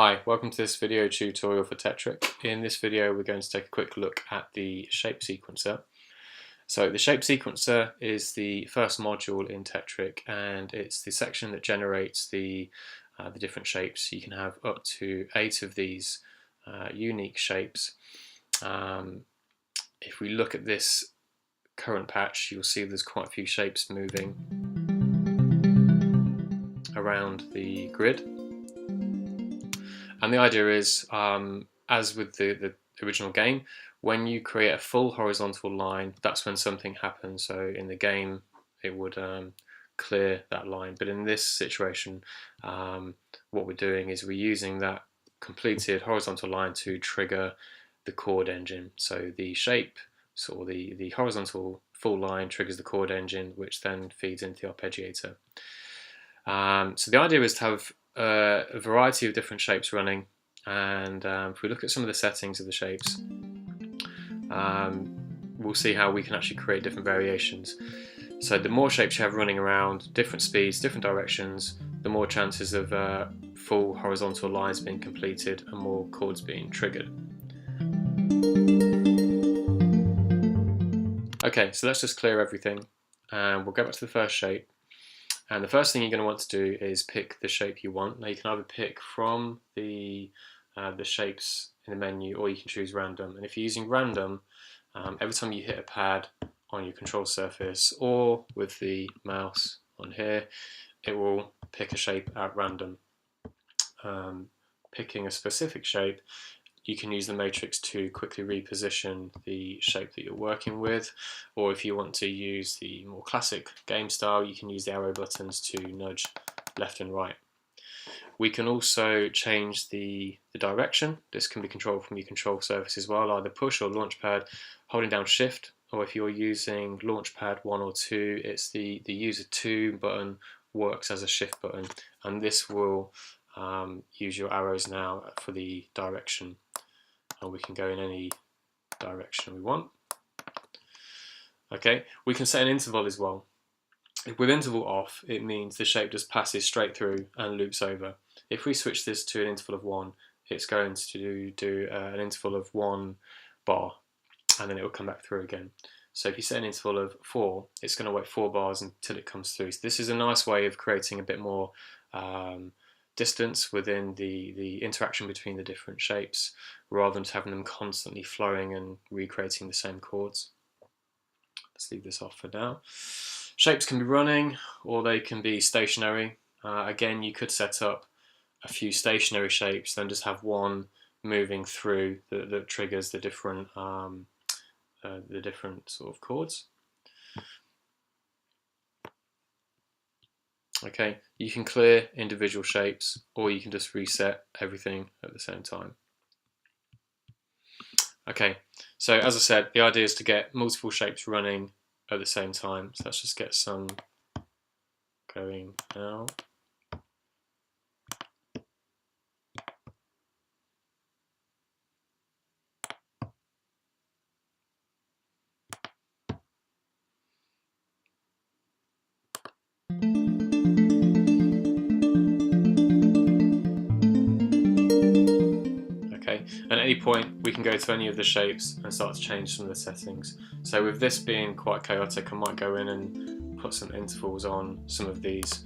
Hi, welcome to this video tutorial for Tetriq. In this video we're going to take a quick look at the shape sequencer. So the shape sequencer is the first module in Tetriq, and it's the section that generates the different shapes. You can have up to 8 of these unique shapes. If we look at this current patch, you'll see there's quite a few shapes moving around the grid. And the idea is, as with the original game, when you create a full horizontal line, that's when something happens. So in the game, it would clear that line. But in this situation, what we're doing is we're using that completed horizontal line to trigger the chord engine. So the shape, so the horizontal full line triggers the chord engine, which then feeds into the arpeggiator. So the idea is to have a variety of different shapes running, and if we look at some of the settings of the shapes, we'll see how we can actually create different variations. So the more shapes you have running around, different speeds, different directions, the more chances of full horizontal lines being completed and more chords being triggered. Okay, so let's just clear everything and we'll go back to the first shape. And the first thing you're going to want to do is pick the shape you want. Now you can either pick from the shapes in the menu, or you can choose random. And if you're using random, every time you hit a pad on your control surface or with the mouse on here, it will pick a shape at random. Picking a specific shape, you can use the matrix to quickly reposition the shape that you're working with, or if you want to use the more classic game style, you can use the arrow buttons to nudge left and right. We can also change the direction. This can be controlled from your control surface as well, either push or launch pad, holding down shift, or if you're using launch pad 1 or 2, it's the user 2 button works as a shift button, and this will use your arrows now for the direction, and we can go in any direction we want. Okay, we can set an interval as well. With interval off, it means the shape just passes straight through and loops over. If we switch this to an interval of 1, it's going to do an interval of 1 bar, and then it will come back through again. So if you set an interval of 4, it's going to wait 4 bars until it comes through. So this is a nice way of creating a bit more distance within the interaction between the different shapes, rather than just having them constantly flowing and recreating the same chords. Let's leave this off for now. Shapes can be running or they can be stationary. Again, you could set up a few stationary shapes, then just have one moving through that triggers the different sort of chords. Okay, you can clear individual shapes, or you can just reset everything at the same time. Okay, so as I said, the idea is to get multiple shapes running at the same time. So let's just get some going now. Okay, at any point we can go to any of the shapes and start to change some of the settings. So with this being quite chaotic, I might go in and put some intervals on some of these.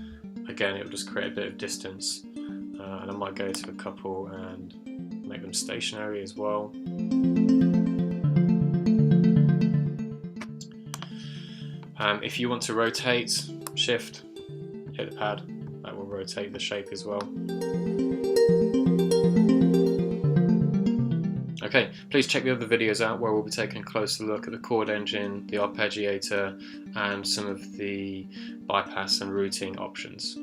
Again, it will just create a bit of distance, and I might go to a couple and make them stationary as well. If you want to rotate, shift, hit the pad, that will rotate the shape as well. Okay, please check the other videos out where we'll be taking a closer look at the chord engine, the arpeggiator, and some of the bypass and routing options.